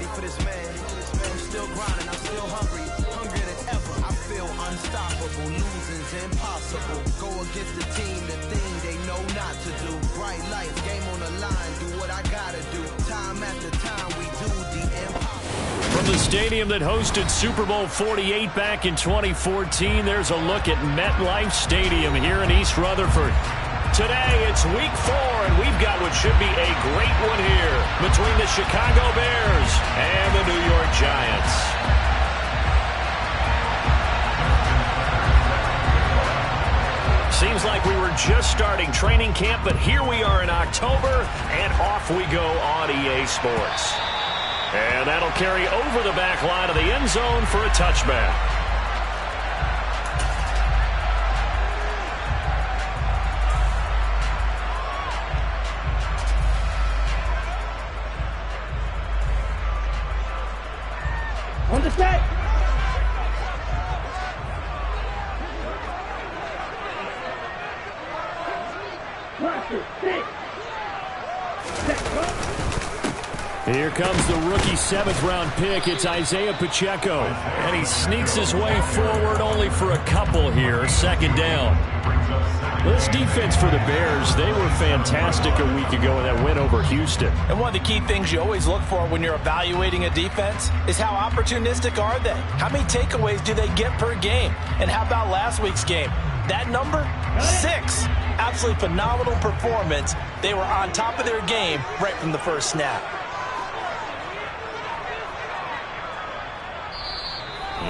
ready for this man. I'm still grinding, I'm still hungry, hungrier than ever. I feel unstoppable, losing's impossible. Go against the team, the thing they know not to do. Bright lights, game on the line, do what I gotta do. Time after time, we do the impossible. From the stadium that hosted Super Bowl 48 back in 2014, there's a look at MetLife Stadium here in East Rutherford. Today, it's week 4, and we've got what should be a great one here between the Chicago Bears and the New York Giants. Seems like we were just starting training camp, but here we are in October, and off we go on EA Sports. And that'll carry over the back line of the end zone for a touchback. On the set. Here comes the rookie 7th-round pick. It's Isaiah Pacheco. And he sneaks his way forward only for a couple here. Second down. This defense for the Bears, they were fantastic a week ago in that win over Houston. And one of the key things you always look for when you're evaluating a defense is how opportunistic are they? How many takeaways do they get per game? And how about last week's game? That number? 6. Absolutely phenomenal performance. They were on top of their game right from the first snap.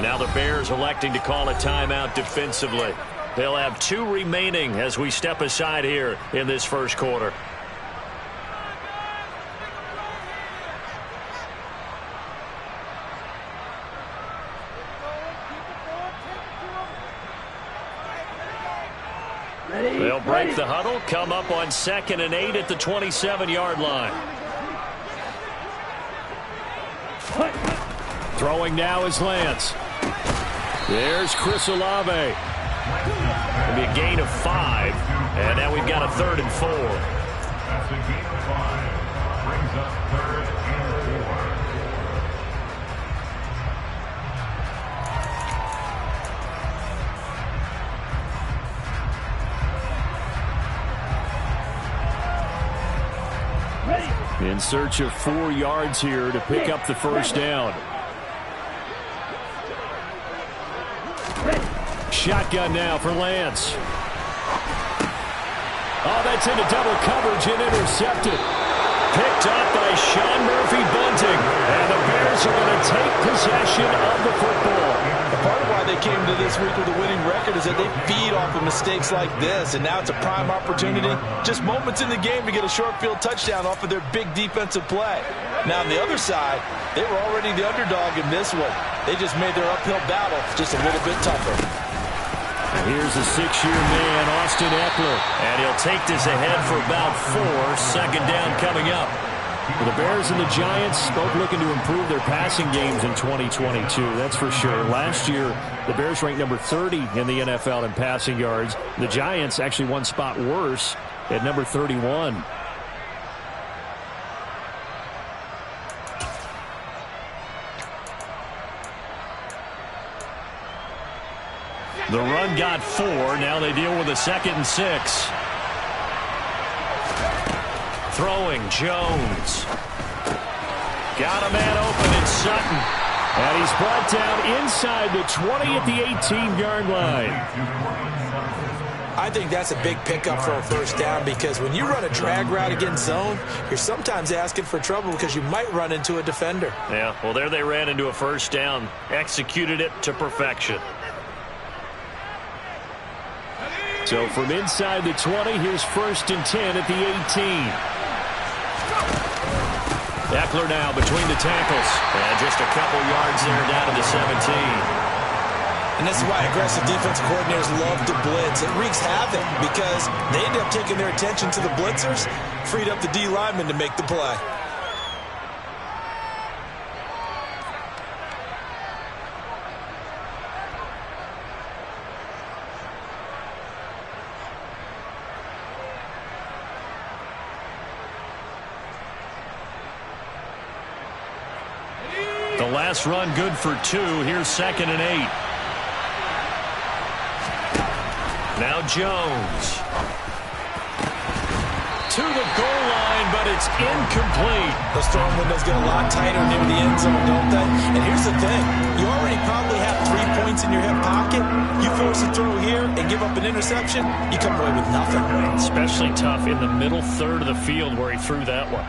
Now the Bears electing to call a timeout defensively. They'll have 2 remaining as we step aside here in this first quarter. They'll break the huddle, come up on 2nd and 8 at the 27-yard line. Throwing now is Lance. There's Chris Olave. It'll be a gain of 5, and now we've got a 3rd and 4. That's a gain of 5. Brings up 3rd and 4. In search of 4 yards here to pick up the first down. Shotgun now for Lance. Oh, that's into double coverage and intercepted. Picked up by Sean Murphy-Bunting. And the Bears are going to take possession of the football. Part of why they came to this week with a winning record is that they feed off of mistakes like this. And now it's a prime opportunity. Just moments in the game to get a short field touchdown off of their big defensive play. Now on the other side, they were already the underdog in this one. They just made their uphill battle just a little bit tougher. Here's a 6-year man, Austin Eckler. And he'll take this ahead for about 4. Second down coming up. The Bears and the Giants both looking to improve their passing games in 2022. That's for sure. Last year, the Bears ranked number 30 in the NFL in passing yards. The Giants actually one spot worse at number 31. The run got 4. Now they deal with a 2nd and 6. Throwing Jones. Got a man open in Sutton. And he's brought down inside the 20 at the 18-yard line. I think that's a big pickup for a first down because when you run a drag route against zone, you're sometimes asking for trouble because you might run into a defender. Yeah, well, there they ran into a first down. Executed it to perfection. So from inside the 20, here's 1st and 10 at the 18. Eckler now between the tackles. And just a couple yards there down to the 17. And this is why aggressive defensive coordinators love to blitz. It wreaks havoc because they end up taking their attention to the blitzers, freed up the D lineman to make the play. pass run good for 2. Here's 2nd and 8. Now Jones. To the goal line, but it's incomplete. Those throwing windows get a lot tighter near the end zone, don't they? And here's the thing. You already probably have 3 points in your hip pocket. You force a throw here and give up an interception, you come away with nothing. Especially tough in the middle third of the field where he threw that one.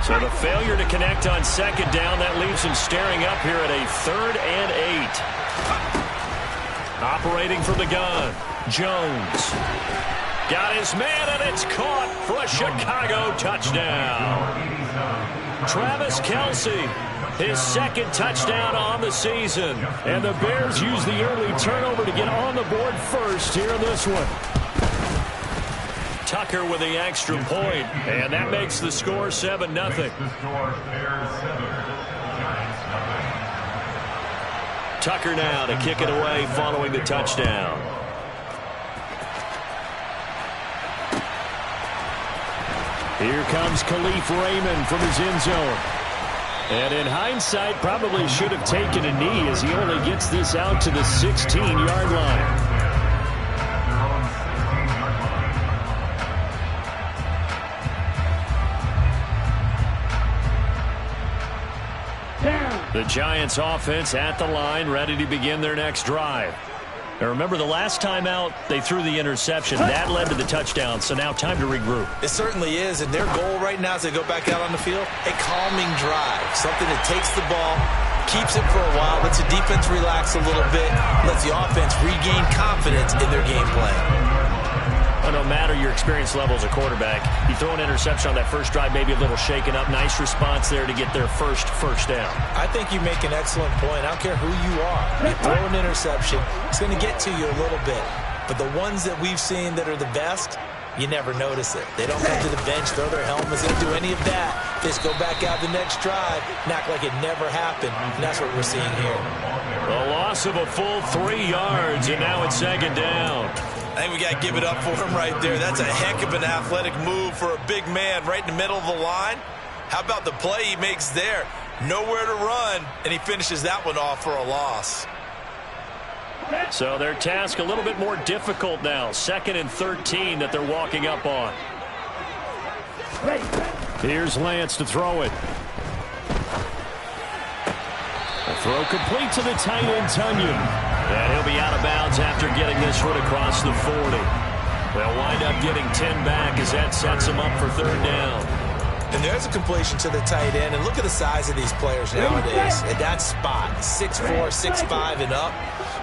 So the failure to connect on 2nd down, that leaves him staring up here at a 3rd and 8. Operating from the gun, Jones. Got his man, and it's caught for a Chicago touchdown. Travis Kelce, his 2nd touchdown on the season. And the Bears use the early turnover to get on the board first here in this one. Tucker with the extra point, and that makes the score 7-0. Tucker now to kick it away following the touchdown. Here comes Khalif Raymond from his end zone. And in hindsight, probably should have taken a knee as he only gets this out to the 16-yard line. The Giants offense at the line, ready to begin their next drive. Now remember, the last time out, they threw the interception. That led to the touchdown, so now time to regroup. It certainly is, and their goal right now as they go back out on the field, a calming drive. Something that takes the ball, keeps it for a while, lets the defense relax a little bit, lets the offense regain confidence in their game plan. Well, no matter your experience level as a quarterback, you throw an interception on that first drive, maybe a little shaken up. Nice response there to get their first down. I think you make an excellent point. I don't care who you are. You throw an interception, it's going to get to you a little bit. But the ones that we've seen that are the best, you never notice it. They don't come to the bench, throw their helmets, they don't do any of that. They just go back out the next drive and act like it never happened. And that's what we're seeing here. A loss of a full 3 yards, and now it's 2nd down. I think we got to give it up for him right there. That's a heck of an athletic move for a big man right in the middle of the line. How about the play he makes there? Nowhere to run, and he finishes that one off for a loss. So their task a little bit more difficult now. 2nd and 13 that they're walking up on. Here's Lance to throw it. The throw complete to the tight end, Tunyon. And he'll be out of bounds after getting this one across the 40. They'll wind up getting 10 back as that sets them up for 3rd down. And there's a completion to the tight end. And look at the size of these players nowadays. At that spot, 6'4", 6'5", and up.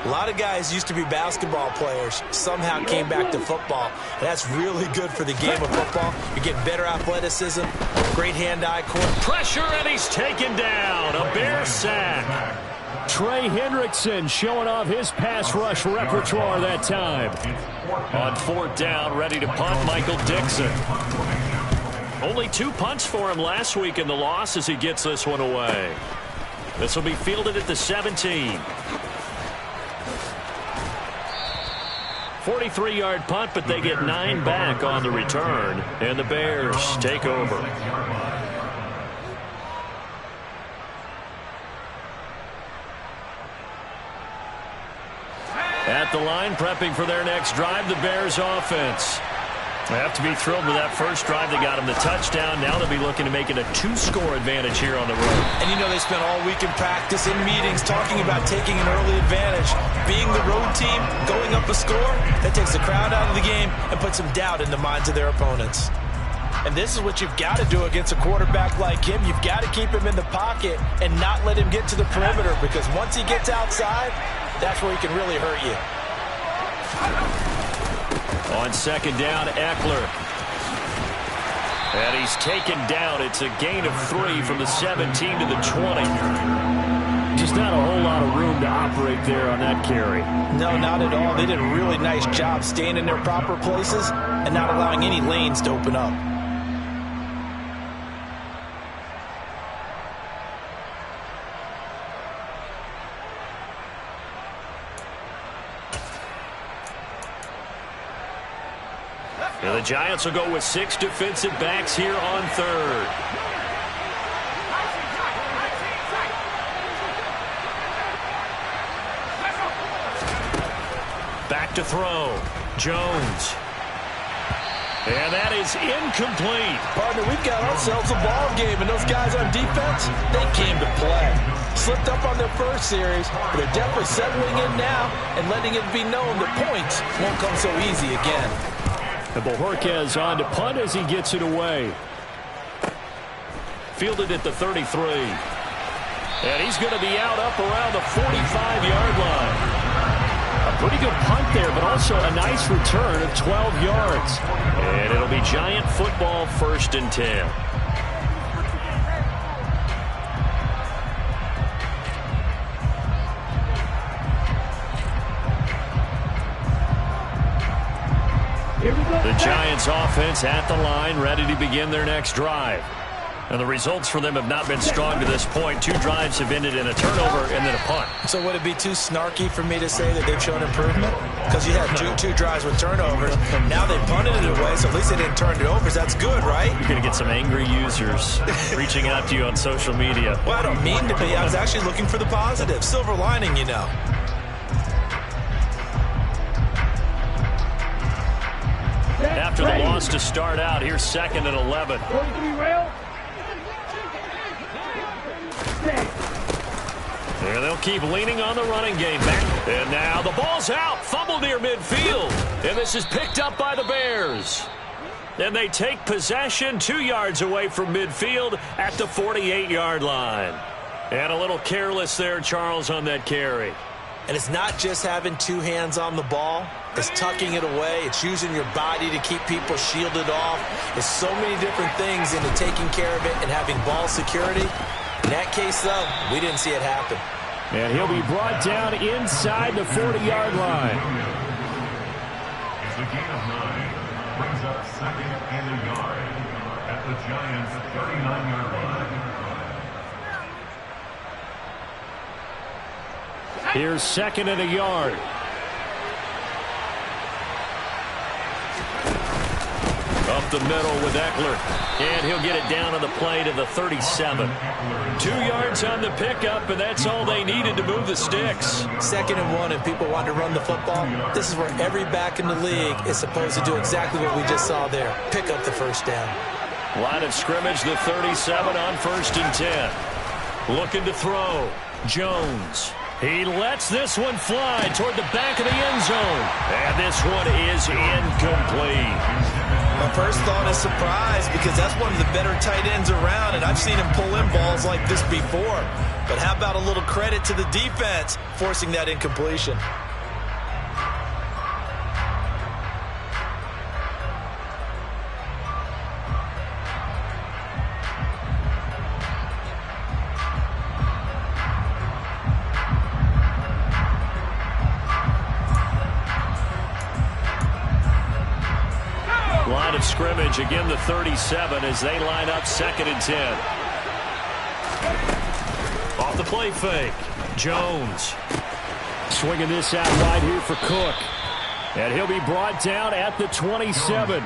A lot of guys used to be basketball players, somehow came back to football. And that's really good for the game of football. You're getting better athleticism, great hand-eye core. Pressure, and he's taken down. A Bear sack. Trey Hendrickson showing off his pass rush repertoire that time. On 4th down, ready to punt, Michael Dixon. Only 2 punts for him last week in the loss as he gets this one away. This will be fielded at the 17. 43-yard punt, but they get 9 back on the return, and the Bears take over. At the line, prepping for their next drive, the Bears offense. They have to be thrilled with that first drive. They got him the touchdown. Now they'll be looking to make it a 2-score advantage here on the road. And you know they spent all week in practice, in meetings, talking about taking an early advantage. Being the road team, going up a score, that takes the crowd out of the game and puts some doubt in the minds of their opponents. And this is what you've got to do against a quarterback like him. You've got to keep him in the pocket and not let him get to the perimeter, because once he gets outside, that's where he can really hurt you. On 2nd down, Eckler. And he's taken down. It's a gain of 3 from the 17 to the 20. Just not a whole lot of room to operate there on that carry. No, not at all. They did a really nice job staying in their proper places and not allowing any lanes to open up. And the Giants will go with 6 defensive backs here on third. Back to throw. Jones. And that is incomplete. Partner, we've got ourselves a ball game, and those guys on defense, they came to play. Slipped up on their first series, but they're definitely settling in now and letting it be known that points won't come so easy again. And Bojorquez on to punt as he gets it away. Fielded at the 33. And he's going to be out up around the 45-yard line. A pretty good punt there, but also a nice return of 12 yards. And it'll be Giant football, 1st and 10. The Giants offense at the line, ready to begin their next drive. And the results for them have not been strong to this point. 2 drives have ended in a turnover and then a punt. So would it be too snarky for me to say that they've shown improvement? Because you had two drives with turnovers. Now they punted it away, so at least they didn't turn it over. That's good, right? You're going to get some angry users reaching out to you on social media. Well, I don't mean to be. I was actually looking for the positive. Silver lining, you know. After the loss to start out, here's 2nd and 11. And they'll keep leaning on the running game back. And now the ball's out. Fumble near midfield. And this is picked up by the Bears. And they take possession 2 yards away from midfield at the 48-yard line. And a little careless there, Charles, on that carry. And it's not just having 2 hands on the ball. It's tucking it away. It's using your body to keep people shielded off. There's so many different things into taking care of it and having ball security. In that case, though, we didn't see it happen. And he'll be brought down inside the 40-yard line. It's a gain of 9. Brings up 2nd and a yard at the Giants' 39-yard line. Here's 2nd and a yard. Up the middle with Eckler. And he'll get it down on the play to the 37. 2 yards on the pickup, and that's all they needed to move the sticks. 2nd and 1, and people want to run the football. This is where every back in the league is supposed to do exactly what we just saw there. Pick up the first down. Line of scrimmage, the 37 on 1st and 10. Looking to throw. Jones. He lets this one fly toward the back of the end zone. And this one is incomplete. My first thought is surprise because that's one of the better tight ends around, and I've seen him pull in balls like this before. But how about a little credit to the defense forcing that incompletion? Line of scrimmage, again the 37 as they line up 2nd and 10. Off the play fake. Jones. Swinging this out wide here for Cook. And he'll be brought down at the 27.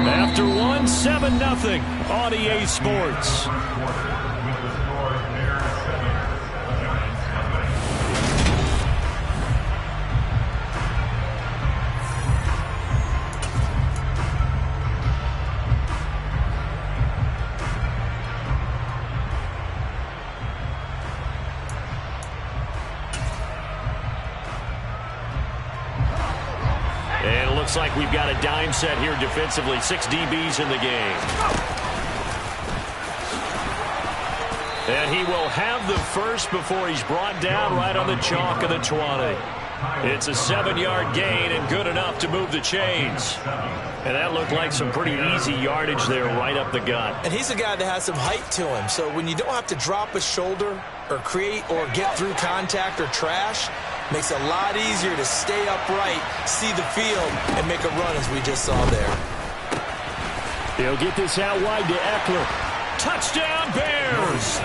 After 1, 7-0 on EA Sports. And it looks like we've got a dime set here defensively. 6 DBs in the game. And he will have the first before he's brought down right on the chalk of the 20. It's a 7-yard gain and good enough to move the chains. And that looked like some pretty easy yardage there right up the gut. And he's a guy that has some height to him. So when you don't have to drop a shoulder or create or get through contact or trash, makes it a lot easier to stay upright, see the field, and make a run as we just saw there. They'll get this out wide to Eckler. Touchdown, Bears!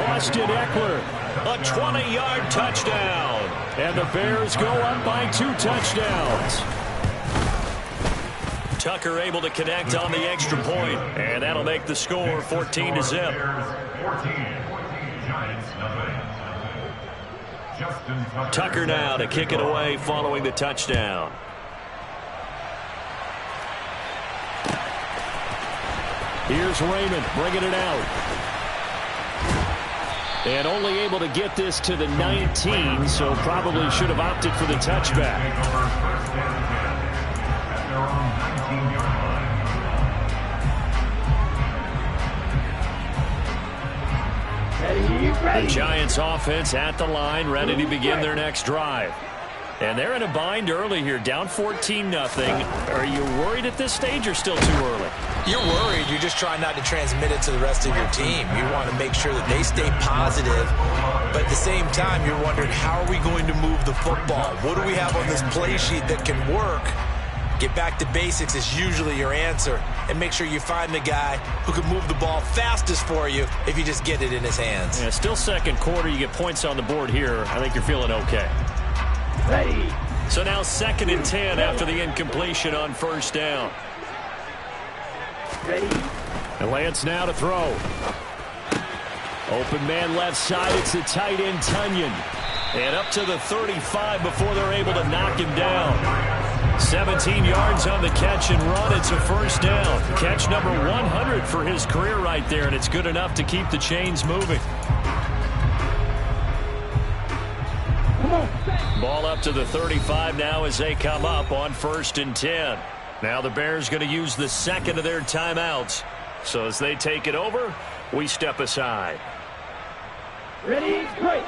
Austin Eckler, a 20-yard touchdown. And the Bears go up by 2 touchdowns. Tucker able to connect on the extra point, and that'll make the score 14-0. Tucker now to kick it away following the touchdown. Here's Raymond bringing it out. And only able to get this to the 19, so probably should have opted for the touchback. The Giants offense at the line, ready to begin their next drive. And they're in a bind early here, down 14-0. Are you worried at this stage or still too early? You're worried. You're just trying not to transmit it to the rest of your team. You want to make sure that they stay positive. But at the same time, you're wondering, how are we going to move the football? What do we have on this play sheet that can work? Get back to basics is usually your answer. And make sure you find the guy who can move the ball fastest for you if you just get it in his hands. Yeah, still second quarter. You get points on the board here. I think you're feeling okay. Ready. So now 2nd and 10 after the incompletion on first down. Ready. And Lance now to throw. Open man left side. It's the tight end Tunyon. And up to the 35 before they're able to knock him down. 17 yards on the catch and run. It's a first down. Catch number 100 for his career right there, and it's good enough to keep the chains moving. Ball up to the 35 now as they come up on 1st and 10. Now the Bears going to use the second of their timeouts. So as they take it over, we step aside. Ready, break.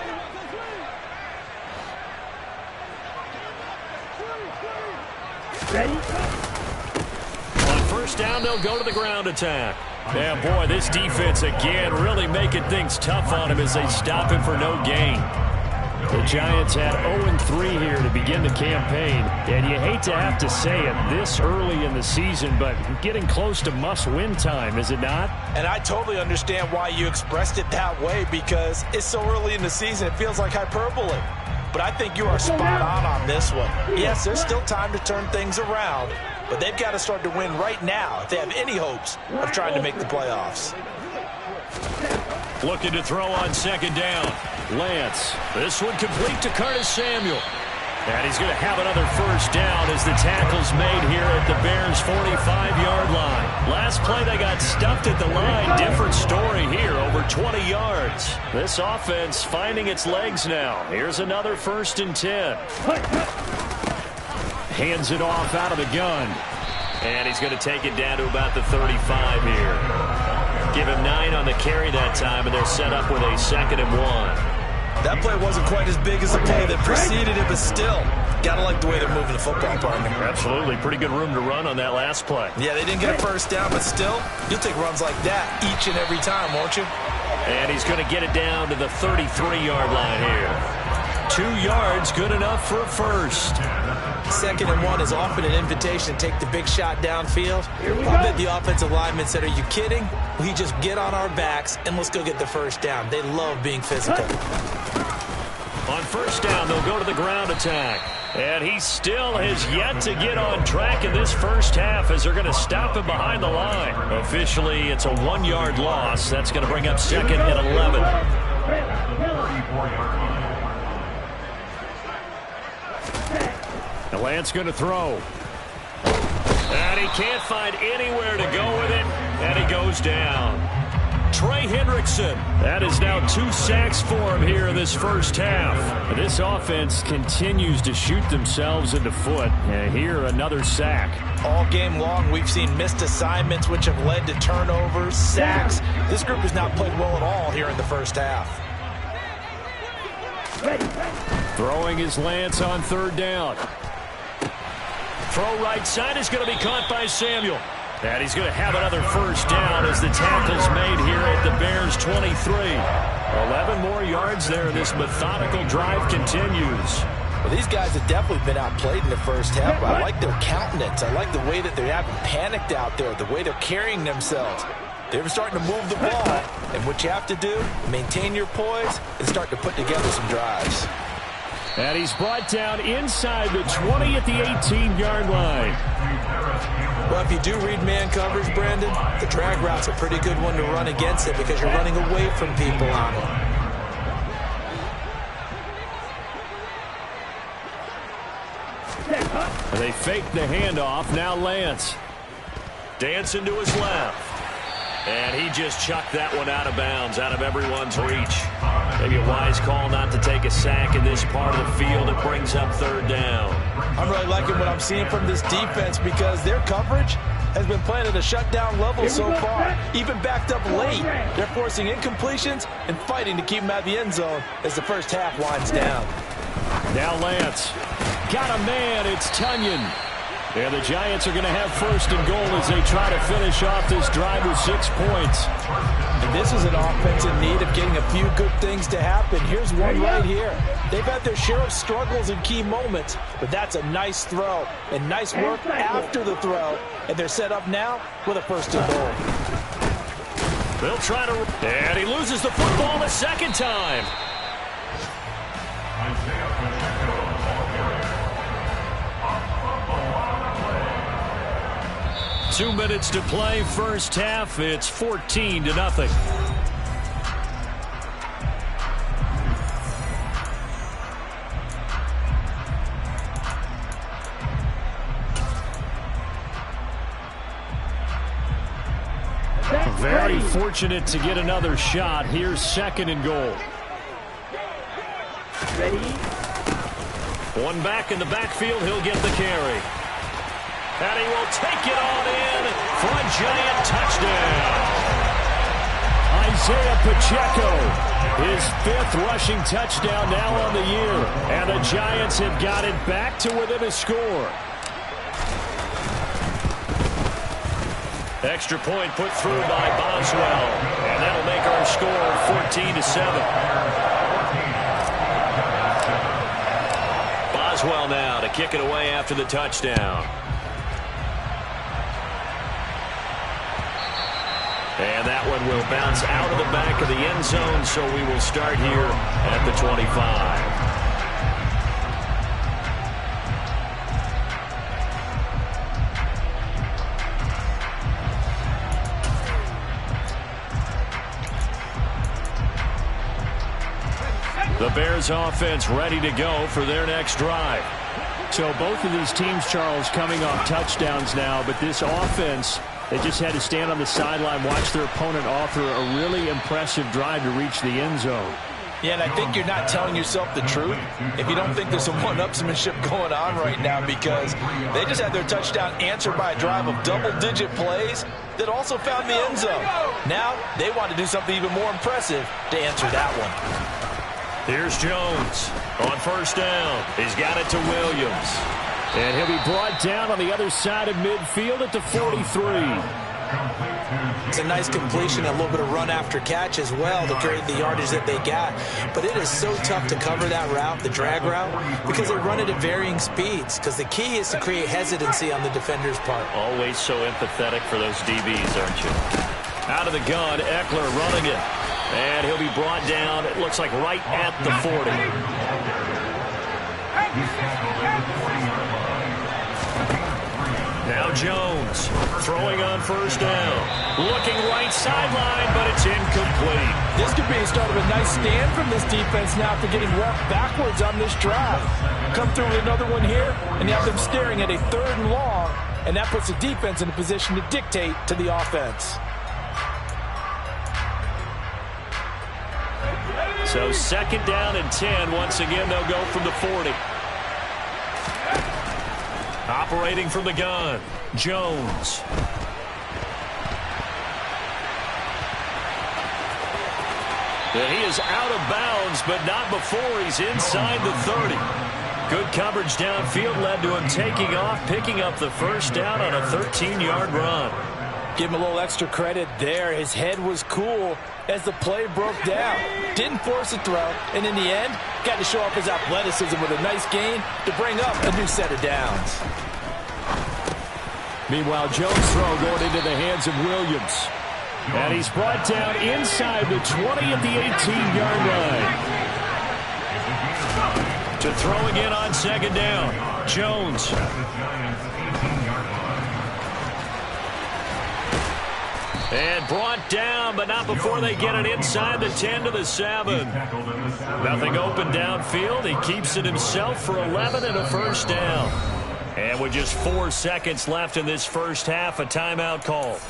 Ready. On first down, they'll go to the ground attack. Yeah, boy, this defense again really making things tough on him as they stop him for no gain. The Giants had 0-3 here to begin the campaign, and you hate to have to say it this early in the season, but getting close to must-win time, is it not? And I totally understand why you expressed it that way, because it's so early in the season, it feels like hyperbole. But I think you are spot on this one. Yes, there's still time to turn things around, but they've got to start to win right now if they have any hopes of trying to make the playoffs. Looking to throw on 2nd down. Lance. This one complete to Curtis Samuel. And he's going to have another first down as the tackle's made here at the Bears' 45-yard line. Last play, they got stuffed at the line. Different story here, over 20 yards. This offense finding its legs now. Here's another 1st and 10. Hands it off out of the gun. And he's going to take it down to about the 35 here. Give him 9 on the carry that time, and they're set up with a 2nd and 1. That play wasn't quite as big as the play that preceded it, but still, gotta like the way they're moving the football, partner. Absolutely. Pretty good room to run on that last play. Yeah, they didn't get a first down, but still, you'll take runs like that each and every time, won't you? And he's going to get it down to the 33-yard line here. 2 yards, good enough for a first. 2nd and 1 is often an invitation to take the big shot downfield. I bet the offensive linemen said, are you kidding? We just get on our backs and let's go get the first down. They love being physical. On first down, they'll go to the ground attack. And he still has yet to get on track in this first half as they're going to stop him behind the line. Officially, it's a 1-yard loss. That's going to bring up 2nd and 11. And Lance going to throw. And he can't find anywhere to go with it. And he goes down. Trey Hendrickson. That is now 2 sacks for him here in this first half. This offense continues to shoot themselves in the foot. And here, another sack. All game long, we've seen missed assignments, which have led to turnovers, sacks. This group has not played well at all here in the first half. Throwing his Lance on 3rd down. Throw right side is going to be caught by Samuel. And he's going to have another first down as the tackle's made here at the Bears' 23. 11 more yards there. This methodical drive continues. Well, these guys have definitely been outplayed in the first half. I like their countenance. I like the way that they haven't panicked out there, the way they're carrying themselves. They're starting to move the ball. And what you have to do, maintain your poise and start to put together some drives. And he's brought down inside the 20 at the 18-yard line. Well, if you do read man coverage, Brandon, the drag route's a pretty good one to run against it because you're running away from people on it. They fake the handoff. Now Lance. Dancing to his left. And he just chucked that one out of bounds, out of everyone's reach. Maybe a wise call not to take a sack in this part of the field. It brings up third down. I'm really liking what I'm seeing from this defense because their coverage has been playing at a shutdown level so far. Even backed up late, they're forcing incompletions and fighting to keep them out of the end zone as the first half winds down. Now Lance. Got a man. It's Tunyon. And the Giants are going to have first and goal as they try to finish off this drive with 6 points. And this is an offense in need of getting a few good things to happen. Here's one right here. They've had their share of struggles in key moments, but that's a nice throw and nice work after the throw. And they're set up now with a first and goal. They'll try to... And he loses the football a second time. Isaiah Pacheco, ball carrier. 2 minutes to play, first half. It's 14-0. Very fortunate to get another shot. Here's second and goal. Ready? One back in the backfield. He'll get the carry. And he will take it on in for a Giant touchdown. Isaiah Pacheco, his 5th rushing touchdown now on the year. And the Giants have got it back to within a score. Extra point put through by Boswell. And that'll make our score 14-7. Boswell now to kick it away after the touchdown. And that one will bounce out of the back of the end zone, so we will start here at the 25. The Bears offense ready to go for their next drive. So both of these teams, Charles, coming off touchdowns now, but this offense, they just had to stand on the sideline, watch their opponent author a really impressive drive to reach the end zone. Yeah, and I think you're not telling yourself the truth if you don't think there's some one-upsmanship going on right now because they just had their touchdown answered by a drive of double-digit plays that also found the end zone. Now they want to do something even more impressive to answer that one. Here's Jones on first down. He's got it to Williams. And he'll be brought down on the other side of midfield at the 43. It's a nice completion, a little bit of run after catch as well to create the yardage that they got. But it is so tough to cover that route, the drag route, because they run it at varying speeds. Because the key is to create hesitancy on the defender's part. Always so empathetic for those DBs, aren't you? Out of the gun, Eckler running it. And he'll be brought down, it looks like right at the 40. Now Jones throwing on first down. Looking right sideline, but it's incomplete. This could be the start of a nice stand from this defense now after getting walked backwards on this drive. Come through with another one here, and you have them staring at a 3rd and long, and that puts the defense in a position to dictate to the offense. So 2nd down and 10. Once again, they'll go from the 40. Operating from the gun, Jones. And he is out of bounds, but not before he's inside the 30. Good coverage downfield led to him taking off, picking up the first down on a 13-yard run. Give him a little extra credit there. His head was cool as the play broke down. Didn't force a throw, and in the end, got to show off his athleticism with a nice gain to bring up a new set of downs. Meanwhile, Jones' throw going into the hands of Williams. And he's brought down inside the 20 at the 18-yard line. To throw again on second down. Jones. At the Giants' 18-yard line. And brought down, but not before they get it inside the 10 to the 7. Nothing open downfield. He keeps it himself for 11 and a first down. And with just 4 seconds left in this first half, a timeout call.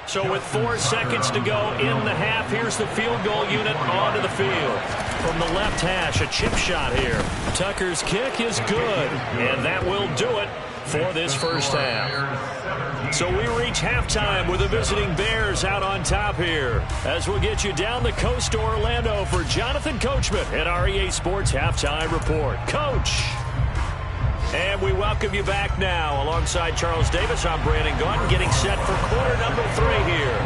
So with 4 seconds to go in the half, here's the field goal unit onto the field. From the left hash, a chip shot here. Tucker's kick is good, and that will do it for this first half. So we reach halftime with the visiting Bears out on top here. As we'll get you down the coast to Orlando for Jonathan Coachman at our EA Sports Halftime Report. Coach! And we welcome you back now. Alongside Charles Davis, I'm Brandon Gaudin, getting set for quarter number 3 here.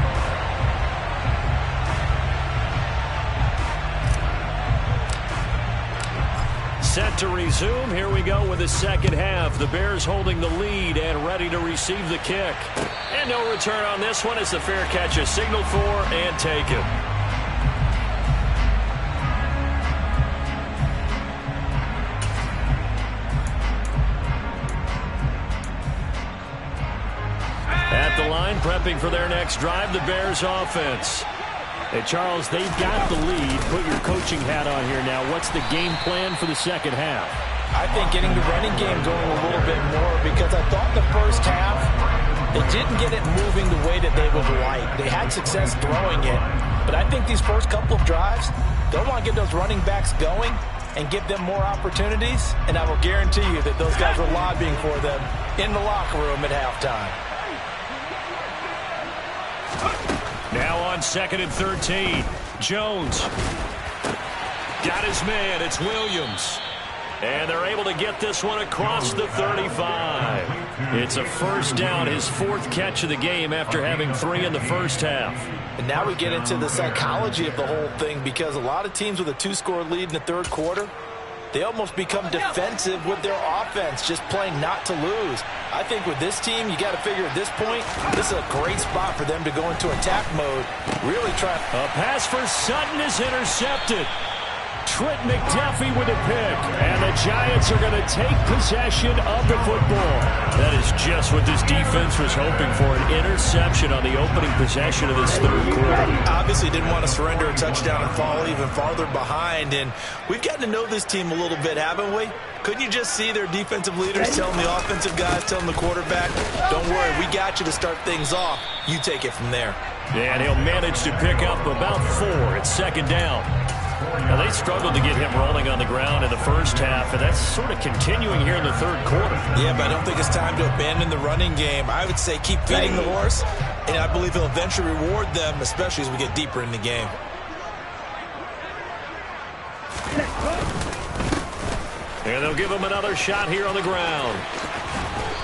Set to resume. Here we go with the second half. The Bears holding the lead and ready to receive the kick. And no return on this one as the fair catch is signaled for and taken. At the line, prepping for their next drive, the Bears offense. Hey, Charles, they've got the lead. Put your coaching hat on here now. What's the game plan for the second half? I think getting the running game going a little bit more, because I thought the first half, they didn't get it moving the way that they would like. They had success throwing it, but I think these first couple of drives, they'll want to get those running backs going and give them more opportunities, and I will guarantee you that those guys were lobbying for them in the locker room at halftime. Now on 2nd and 13. Jones. Got his man. It's Williams. And they're able to get this one across the 35. It's a first down, his 4th catch of the game after having 3 in the first half. And now we get into the psychology of the whole thing, because a lot of teams with a 2-score lead in the third quarter, they almost become defensive with their offense, just playing not to lose. I think with this team, you got to figure at this point, this is a great spot for them to go into attack mode. Really try. A pass for Sutton is intercepted. Trent McDuffie with a pick. And the Giants are going to take possession of the football. That is just what this defense was hoping for, an interception on the opening possession of this third quarter. Obviously didn't want to surrender a touchdown and fall even farther behind. And we've gotten to know this team a little bit, haven't we? Couldn't you just see their defensive leaders telling the offensive guys, telling the quarterback, don't worry, we got you to start things off. You take it from there. And he'll manage to pick up about 4 at second down. Now, they struggled to get him rolling on the ground in the first half, and that's sort of continuing here in the third quarter. Yeah, but I don't think it's time to abandon the running game. I would say keep feeding the horse, and I believe he'll eventually reward them, especially as we get deeper in the game. And they'll give him another shot here on the ground.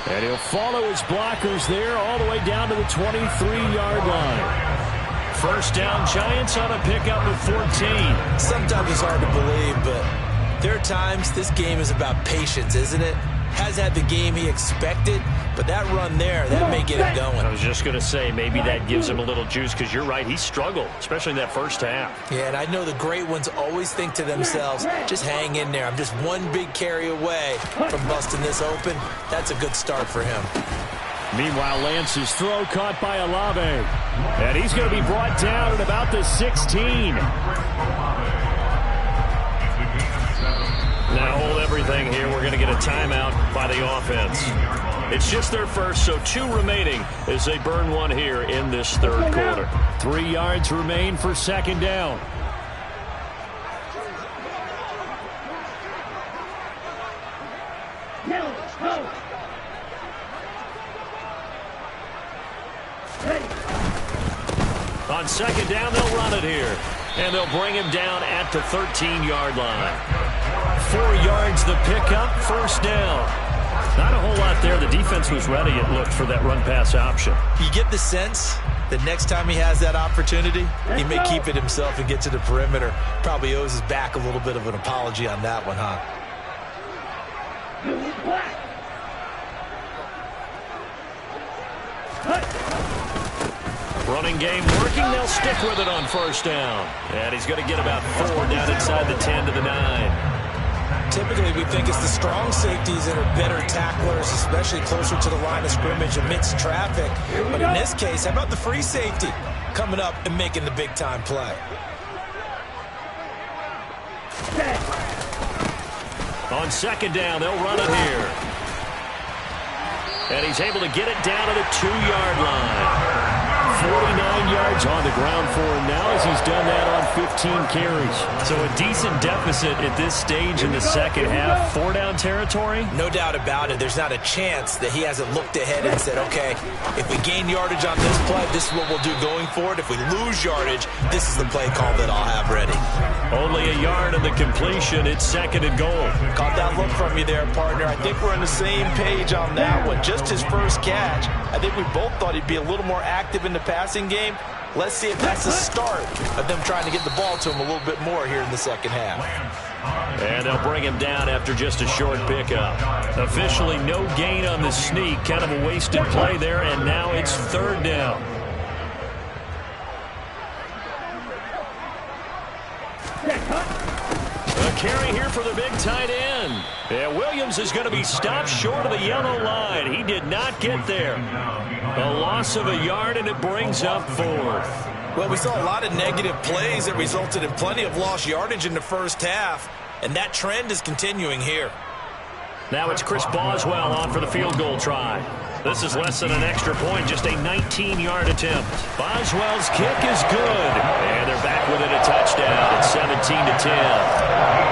And he'll follow his blockers there all the way down to the 23-yard line. First down, Giants on a pickup of 14. Sometimes it's hard to believe, but there are times this game is about patience, isn't it? Has had the game he expected, but that run there, that may get him going. I was just going to say, maybe that gives him a little juice, because you're right, he struggled, especially in that first half. Yeah, and I know the great ones always think to themselves, just hang in there. I'm just one big carry away from busting this open. That's a good start for him. Meanwhile, Lance's throw caught by Olave. And he's going to be brought down at about the 16. Now hold everything here. We're going to get a timeout by the offense. It's just their first, so 2 remaining as they burn 1 here in this third quarter. 3 yards remain for second down. On second down, they'll run it here. And they'll bring him down at the 13-yard line. 4 yards the pickup, first down. Not a whole lot there. The defense was ready, it looked, for that run-pass option. You get the sense that next time he has that opportunity, he may keep it himself and get to the perimeter. Probably owes his back a little bit of an apology on that one, huh? Running game working. They'll stick with it on first down. And he's going to get about 4 down inside the 10 to the 9. Typically, we think it's the strong safeties that are better tacklers, especially closer to the line of scrimmage amidst traffic. But in this case, how about the free safety coming up and making the big-time play? On second down, they'll run it here. And he's able to get it down to the 2-yard line. 49 yards on the ground for him now as he's done that on 15 carries. So a decent deficit at this stage in the second half. 4-down territory? No doubt about it. There's not a chance that he hasn't looked ahead and said, okay, if we gain yardage on this play, this is what we'll do going forward. If we lose yardage, this is the play call that I'll have ready. Only a yard of the completion. It's second and goal. Caught that look from you there, partner. I think we're on the same page on that one. Just his first catch. I think we both thought he'd be a little more active in the passing game. Let's see if that's the start of them trying to get the ball to him a little bit more here in the second half. And they'll bring him down after just a short pickup. Officially no gain on the sneak. Kind of a wasted play there, and now it's third down. A carry here for the big tight end. And Williams is going to be stopped short of the yellow line. He did not get there. A loss of a yard, and it brings up fourth. Well, we saw a lot of negative plays that resulted in plenty of lost yardage in the first half, and that trend is continuing here. Now it's Chris Boswell on for the field goal try. This is less than an extra point, just a 19-yard attempt. Boswell's kick is good, and they're back within a touchdown. It's 17-10.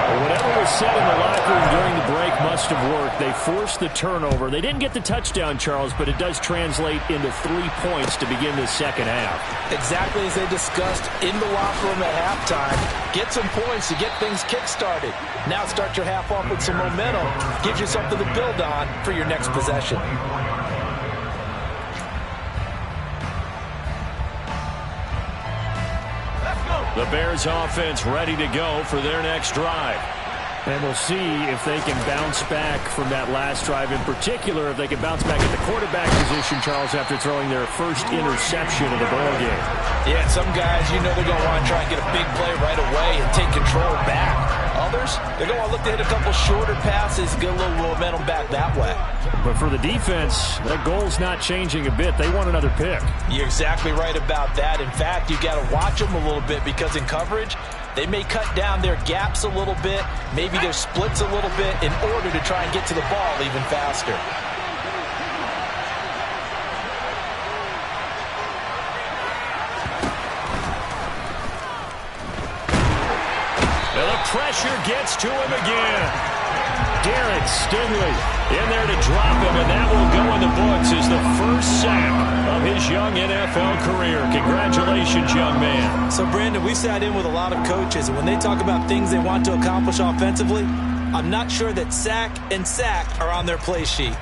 Well, whatever was said in the locker room during the break must have worked. They forced the turnover. They didn't get the touchdown, Charles, but it does translate into 3 points to begin the second half. Exactly as they discussed in the locker room at halftime. Get some points to get things kick-started. Now start your half off with some momentum. Gives you something to build on for your next possession. The Bears offense ready to go for their next drive. And we'll see if they can bounce back from that last drive. In particular, if they can bounce back at the quarterback position, Charles, after throwing their first interception of the ballgame. Yeah, some guys, you know they're going to want to try and get a big play right away and take control back. Others, they're going to want to look to hit a couple shorter passes, get a little momentum back that way. But for the defense, that goal's not changing a bit. They want another pick. You're exactly right about that. In fact, you got to watch them a little bit because in coverage, they may cut down their gaps a little bit, maybe their splits a little bit in order to try and get to the ball even faster. And the pressure gets to him again. Derek Stingley in there to drop him, and that will go in the books as the first sack of his young NFL career. Congratulations, young man. So, Brandon, we sat in with a lot of coaches, and when they talk about things they want to accomplish offensively, I'm not sure that sack and sack are on their play sheet.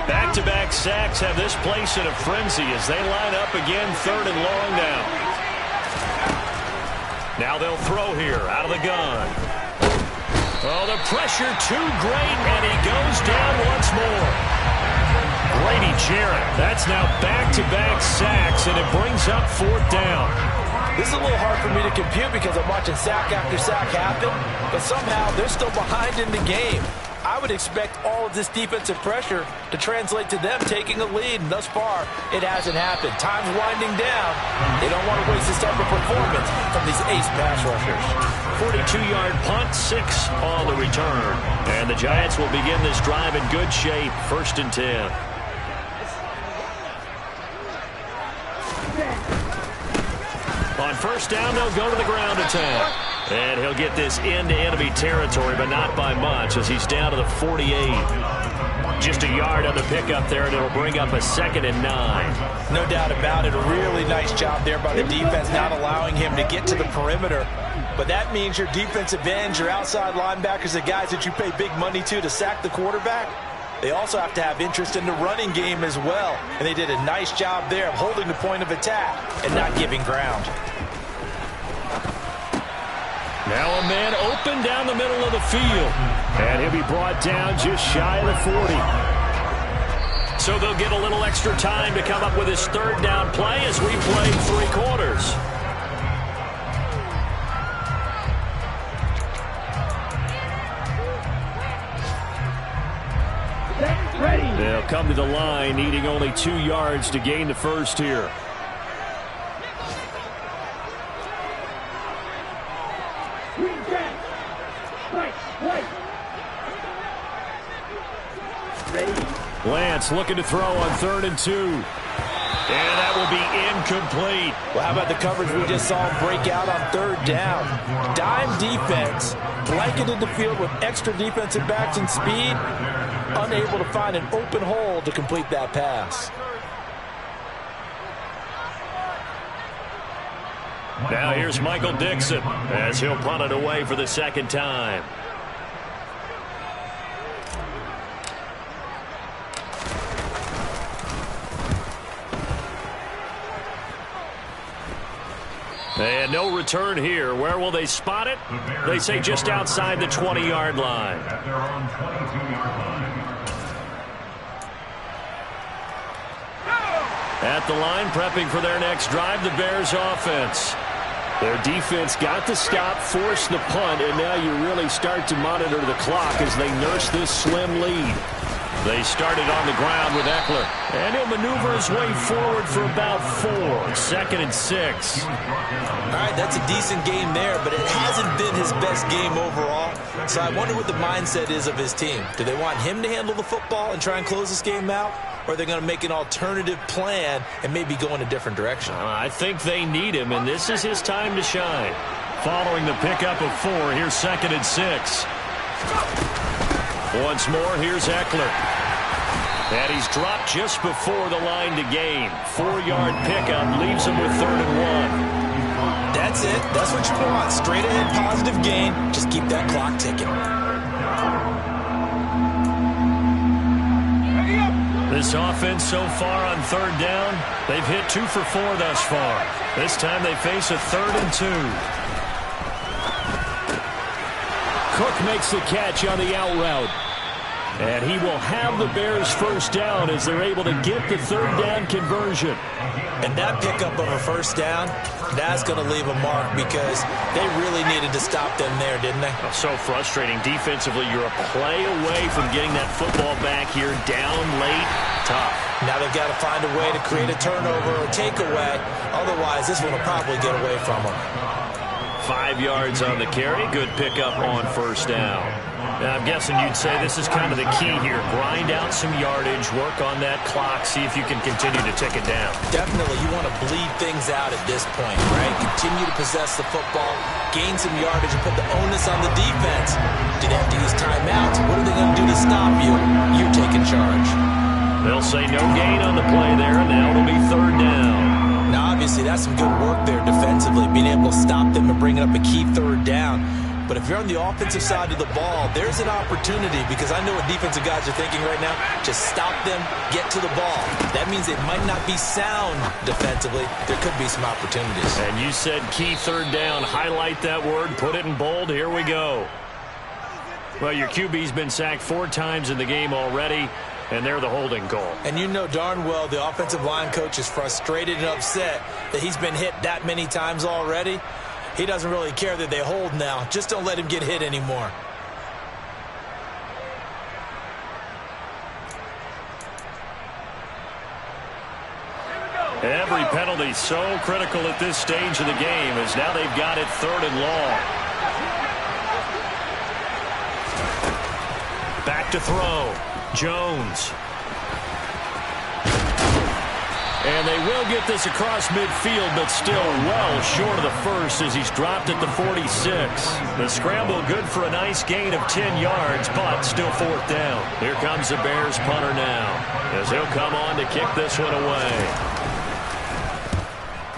Back-to-back sacks have this place in a frenzy as they line up again, third and long now. Now they'll throw here out of the gun. Oh, the pressure too great, and he goes down once more. Grady Jarrett, that's now back-to-back sacks, and it brings up fourth down. This is a little hard for me to compute because I'm watching sack after sack happen, but somehow they're still behind in the game. I would expect all of this defensive pressure to translate to them taking a lead, and thus far, it hasn't happened. Time's winding down. They don't want to waste this type of performance from these ace pass rushers. 42-yard punt, 6 on the return. And the Giants will begin this drive in good shape, 1st and 10. On first down, they'll go to the ground attack. And he'll get this into enemy territory, but not by much as he's down to the 48. Just a yard on the pickup there, and it'll bring up a 2nd and 9. No doubt about it. A really nice job there by the defense, not allowing him to get to the perimeter. But that means your defensive ends, your outside linebackers, the guys that you pay big money to sack the quarterback, they also have to have interest in the running game as well. And they did a nice job there of holding the point of attack and not giving ground. Now a man open down the middle of the field. And he'll be brought down just shy of the 40. So they'll get a little extra time to come up with his third down play as we play 3 quarters. Ready. They'll come to the line, needing only 2 yards to gain the first here. Green jack. Right. Ready. Lance looking to throw on 3rd and 2. And that will be incomplete. Well, how about the coverage we just saw him break out on 3rd down? Dime defense, blanketed the field with extra defensive backs and speed, unable to find an open hole to complete that pass. Now here's Michael Dixon as he'll punt it away for the 2nd time. And no return here. Where will they spot it? They say just outside the 20-yard line. At their own 22-yard line. At the line, prepping for their next drive, the Bears offense. Their defense got the stop, forced the punt, and now you really start to monitor the clock as they nurse this slim lead. They started on the ground with Eckler, and he'll maneuver his way forward for about 4. 2nd and 6. All right, that's a decent game there, but it hasn't been his best game overall. So I wonder what the mindset is of his team. Do they want him to handle the football and try and close this game out? Or are they going to make an alternative plan and maybe go in a different direction? I think they need him, and this is his time to shine. Following the pickup of 4, here's 2nd and 6. Once more, here's Eckler. And he's dropped just before the line to gain. 4-yard pickup leaves him with 3rd and 1. That's it. That's what you want. Straight ahead, positive gain. Just keep that clock ticking. This offense so far on 3rd down, they've hit 2 for 4 thus far. This time they face a 3rd and 2. Cook makes the catch on the out route. And he will have the Bears first down as they're able to get the 3rd down conversion. And that pickup of a first down, that's going to leave a mark because they really needed to stop them there, didn't they? So frustrating. Defensively, you're a play away from getting that football back here down late. Tough. Now they've got to find a way to create a turnover or takeaway. Otherwise, this one will probably get away from them. 5 yards on the carry. Good pickup on first down. Now, I'm guessing you'd say this is kind of the key here. Grind out some yardage, work on that clock, see if you can continue to tick it down. Definitely, you want to bleed things out at this point, right? Continue to possess the football, gain some yardage, and put the onus on the defense. Do they have to use timeouts? What are they going to do to stop you? You're taking charge. They'll say no gain on the play there, and now it'll be 3rd down. Now, obviously, that's some good work there defensively, being able to stop them and bringing up a key 3rd down. But if you're on the offensive side of the ball, there's an opportunity because I know what defensive guys are thinking right now. Just stop them, get to the ball. That means they might not be sound defensively. There could be some opportunities. And you said key 3rd down. Highlight that word, put it in bold. Here we go. Well, your QB's been sacked 4 times in the game already, and they're the holding call. And you know darn well the offensive line coach is frustrated and upset that he's been hit that many times already. He doesn't really care that they hold now. Just don't let him get hit anymore. Every penalty so critical at this stage of the game as now they've got it 3rd and long. Back to throw. Jones. And they will get this across midfield, but still well short of the first as he's dropped at the 46. The scramble good for a nice gain of 10 yards, but still 4th down. Here comes the Bears punter now as he'll come on to kick this one away.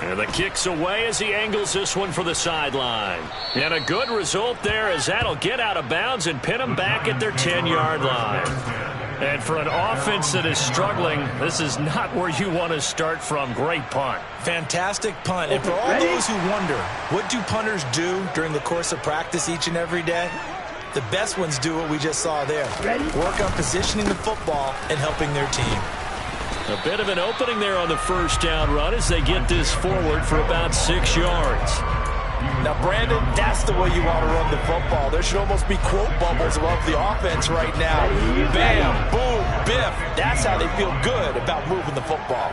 And the kick's away as he angles this one for the sideline. And a good result there as that'll get out of bounds and pin them back at their 10-yard line. And for an offense that is struggling, this is not where you want to start from. Great punt. Fantastic punt. And for all those who wonder, what do punters do during the course of practice each and every day? The best ones do what we just saw there. Work on positioning the football and helping their team. A bit of an opening there on the first down run as they get this forward for about 6 yards. Now, Brandon, that's the way you want to run the football. There should almost be quote bubbles above the offense right now. Bam, boom, biff. That's how they feel good about moving the football.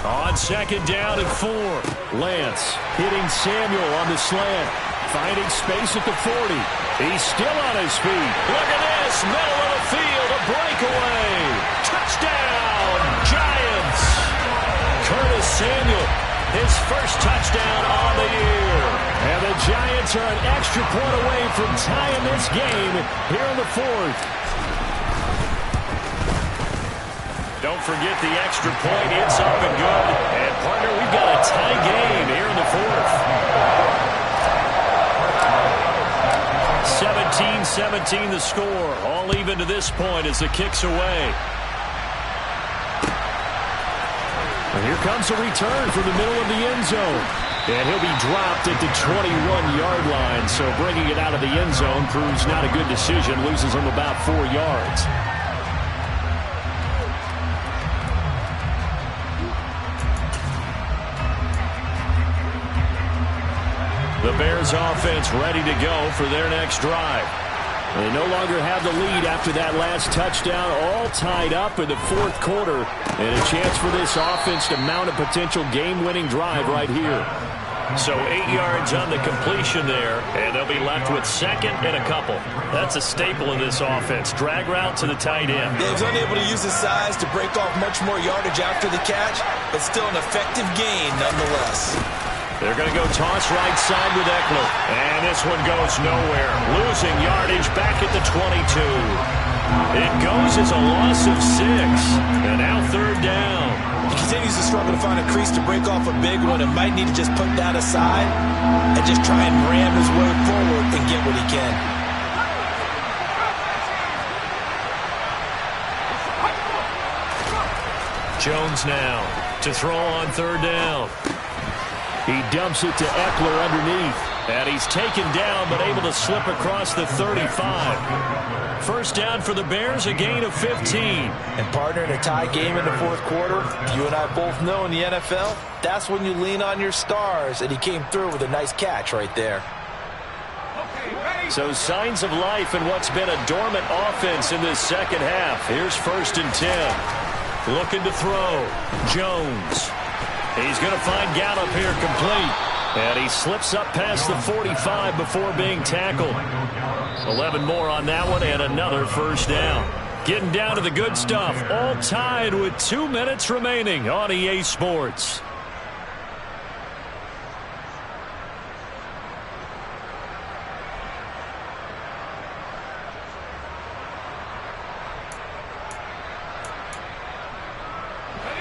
On second down and 4. Lance hitting Samuel on the slant. Finding space at the 40. He's still on his feet. Look at this. Middle of the field. A breakaway. Touchdown, Giants. Curtis Samuel, his first touchdown on the year. And the Giants are an extra point away from tying this game here in the 4th. Don't forget the extra point. It's up and good. And, partner, we've got a tie game here in the 4th. 17-17 the score. All even to this point as the kick's away. And here comes a return from the middle of the end zone. And he'll be dropped at the 21-yard line. So bringing it out of the end zone proves not a good decision. Loses him about 4 yards. The Bears offense ready to go for their next drive. They no longer have the lead after that last touchdown, all tied up in the 4th quarter. And a chance for this offense to mount a potential game-winning drive right here. So 8 yards on the completion there, and they'll be left with second and a couple. That's a staple of this offense. Drag route to the tight end. He was unable to use his size to break off much more yardage after the catch, but still an effective gain nonetheless. They're going to go toss right side with Eckler. And this one goes nowhere. Losing yardage back at the 22. It goes as a loss of 6. And now 3rd down. He continues to struggle to find a crease to break off a big one and might need to just put that aside and just try and ram his way forward and get what he can. Jones now to throw on 3rd down. He dumps it to Eckler underneath. And he's taken down but able to slip across the 35. First down for the Bears, a gain of 15. And partner, in a tie game in the 4th quarter, you and I both know in the NFL, that's when you lean on your stars. And he came through with a nice catch right there. So signs of life in what's been a dormant offense in this second half. Here's 1st and 10. Looking to throw. Jones. He's going to find Gallup here complete. And he slips up past the 45 before being tackled. 11 more on that one and another first down. Getting down to the good stuff. All tied with 2 minutes remaining on EA Sports.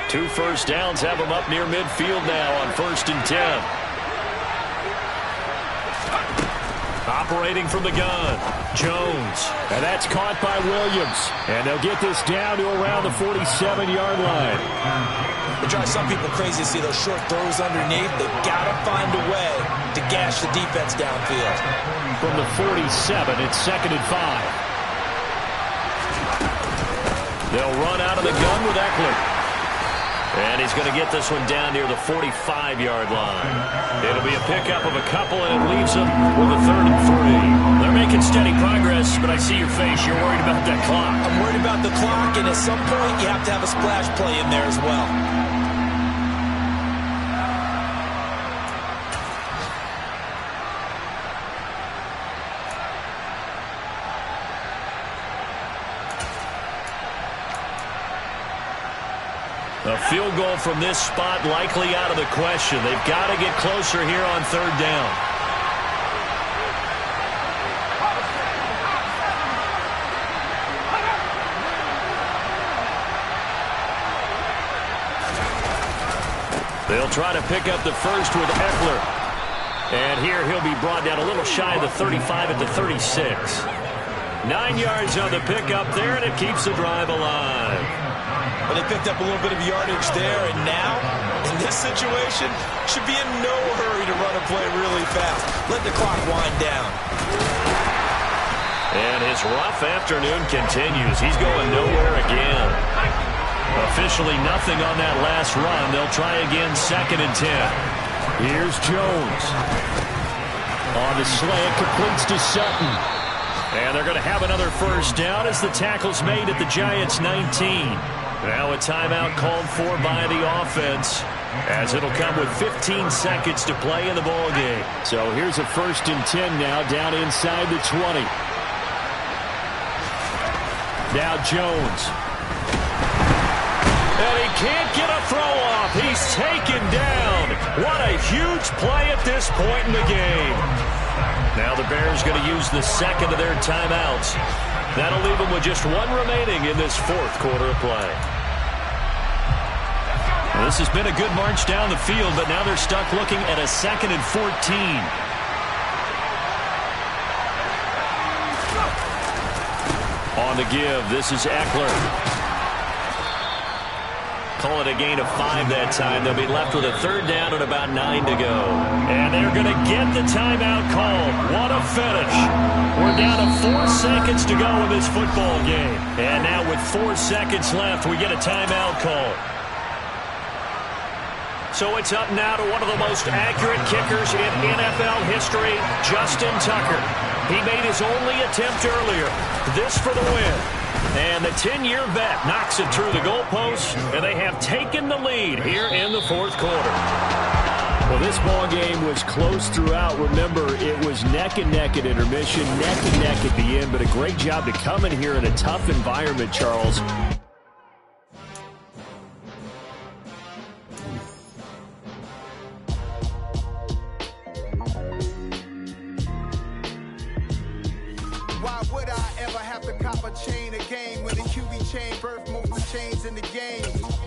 Two first downs have them up near midfield now on 1st and 10. Operating from the gun, Jones. And that's caught by Williams. And they'll get this down to around the 47-yard line. It drives some people crazy to see those short throws underneath. They've got to find a way to gash the defense downfield. From the 47, it's 2nd and 5. They'll run out of the gun with Eckler. And he's going to get this one down near the 45-yard line. It'll be a pickup of a couple, and it leaves them with a 3rd and 3. They're making steady progress, but I see your face. You're worried about that clock. I'm worried about the clock, and at some point, you have to have a splash play in there as well. A field goal from this spot likely out of the question. They've got to get closer here on 3rd down. They'll try to pick up the first with Eckler. And here he'll be brought down a little shy of the 35 at the 36. 9 yards on the pickup there, and it keeps the drive alive. Well, they picked up a little bit of yardage there, and now, in this situation, should be in no hurry to run a play really fast. Let the clock wind down. And his rough afternoon continues. He's going nowhere again. Officially nothing on that last run. They'll try again, 2nd and 10. Here's Jones. On the slant, completes to Sutton. And they're going to have another first down as the tackle's made at the Giants' 19. Now a timeout called for by the offense, as it'll come with 15 seconds to play in the ball game. So here's a 1st and 10 now, down inside the 20. Now Jones. And he can't get a throw off. He's taken down. What a huge play at this point in the game. Now the Bears going to use the 2nd of their timeouts. That'll leave them with just 1 remaining in this 4th quarter of play. Well, this has been a good march down the field, but now they're stuck looking at a 2nd and 14. On the give, this is Eckler. Call it a gain of 5 that time. They'll be left with a 3rd down and about 9 to go. And they're going to get the timeout called. What a finish. We're down to 4 seconds to go in this football game. And now with 4 seconds left, we get a timeout call. So it's up now to one of the most accurate kickers in NFL history, Justin Tucker. He made his only attempt earlier. This for the win. And the 10-year vet knocks it through the goalpost, and they have taken the lead here in the 4th quarter. Well, this ball game was close throughout. Remember, it was neck and neck at intermission, neck and neck at the end, but a great job to come in here in a tough environment, Charles. Why would I ever have to cop a chain again when the QB chain birthed most of the chains in the game?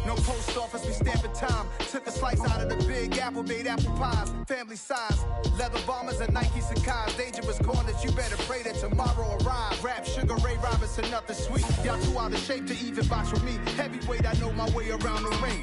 No post office, we stamping time. Took a slice out of the big apple, made apple pies, family size. Leather bombers and Nike Sacai's. Dangerous corners, you better pray that tomorrow arrives. Rap, Sugar Ray Robinson, nothing sweet. Y'all too out of shape to even box with me. Heavyweight, I know my way around the ring.